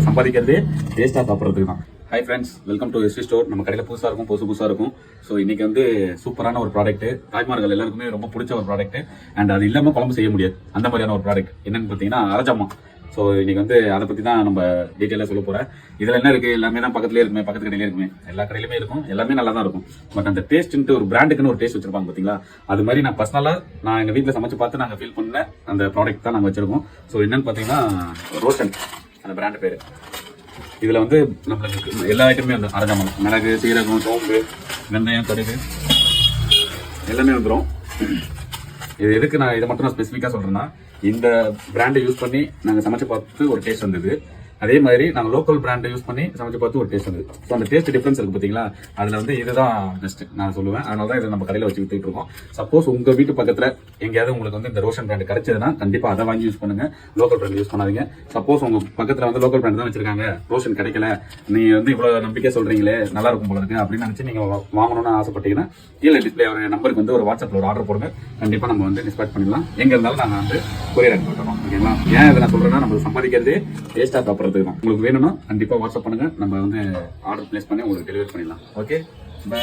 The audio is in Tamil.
சம்பாதிக்கிறதே டேஸ்ட்டாக சாப்பிட்றதுக்கு தான். Hi friends, welcome to SV store. நம்ம கடையில் புதுசாக இருக்கும், புதுசாக இருக்கும். ஸோ இன்றைக்கி வந்து சூப்பரான ஒரு ப்ராடக்ட், தாய்மார்கள் எல்லாருக்குமே ரொம்ப பிடிச்ச ஒரு ப்ராடக்ட். அண்ட் அது இல்லாமல் குழம்பு செய்ய முடியாது, அந்த மாதிரியான ஒரு ப்ராடக்ட். என்னென்னு பார்த்தீங்கன்னா அரஜாமா. ஸோ இன்றைக்கி வந்து அதை பற்றி தான் நம்ம டீட்டெயிலாக சொல்ல போகிறேன். இதில் என்ன இருக்குது, எல்லாமே தான் பக்கத்துலேயே இருக்குமே, பக்கத்து கடையிலே இருக்குமே, எல்லா கடையிலுமே இருக்கும், எல்லாமே நல்லா தான் இருக்கும். பட் அந்த டேஸ்ட்டுன்ட்டு ஒரு பிராண்டுக்குன்னு ஒரு டேஸ்ட் வச்சிருப்பாங்க பார்த்தீங்களா, அது மாதிரி நான் பர்சனலாக எங்கள் வீட்டில் சமைச்சு பார்த்து நாங்கள் ஃபீல் பண்ண அந்த ப்ராடக்ட் தான் நாங்கள் வச்சுருக்கோம். ஸோ என்னென்னு பார்த்தீங்கன்னா ரோஷன், அந்த பிராண்டு பேர். இதில் வந்து நம்மளுக்கு எல்லா ஐட்டமே வந்து அரஜாமம், மிளகு, சீரகம், சோம்பு, வெந்தயம், கடுகு எல்லாமே வந்துடும். இது எதுக்கு நான் இதை மட்டும் நான் ஸ்பெசிஃபிக்காக சொல்கிறேன்னா, இந்த பிராண்டை யூஸ் பண்ணி நாங்கள் சமைச்சு பார்த்து ஒரு டேஸ்ட் வந்தது. அதே மாதிரி நாங்கள் லோக்கல் பிராண்டை யூஸ் பண்ணி சமைச்சு பார்த்து ஒரு டேஸ்ட் வந்தது. ஸோ அந்த டேஸ்ட் டிஃப்ரென்ஸ் இருக்குது பார்த்தீங்களா, அதில் வந்து இதுதான் பெஸ்ட் நான் சொல்லுவேன். அதனால தான் இதை நம்ம கடையில் வச்சு வித்துட்டு இருக்கோம். சப்போஸ் உங்கள் வீட்டு பக்கத்தில் எங்கேயாவது உங்களுக்கு வந்து இந்த ரோஷன் பிராண்ட் கிடைச்சதுன்னா கண்டிப்பாக அதை வாங்கி யூஸ் பண்ணுங்க, லோக்கல் பிராண்ட் யூஸ் பண்ணாதீங்க. சப்போஸ் உங்கள் பக்கத்தில் வந்து லோக்கல் பிராண்ட் தான் வச்சிருக்காங்க, ரோஷன் கிடைக்கல, நீங்கள் வந்து இவ்வளோ நம்பிக்கை சொல்கிறீங்களே, நல்லா இருக்கும் போல இருக்கு அப்படின்னு நினச்சி நீங்கள் வாங்கணும்னு ஆசைப்பட்டீங்கன்னா கீழே டிஸ்பிளே ஆகிற நம்பருக்கு வந்து ஒரு வாட்ஸ்அப்பில் ஒரு ஆர்டர் போடுங்க. கண்டிப்பாக நம்ம வந்து டிஸ்பேச் பண்ணிடலாம். எங்கே இருந்தாலும் நாங்கள் வந்து கொரியர் அனுப்பி விட்டுறோம். ஓகேங்களா? ஏன் இதை நான் சொல்கிறேன்னா, நம்ம சம்பாதிக்கிறதே டேஸ்ட்டாக சாப்பிட்றதுக்கு தான். உங்களுக்கு வேணும்னா கண்டிப்பாக வாட்ஸ்அப் பண்ணுங்க, நம்ம வந்து ஆர்டர் பிளேஸ் பண்ணி உங்களுக்கு டெலிவரி பண்ணிடலாம். Okay, by.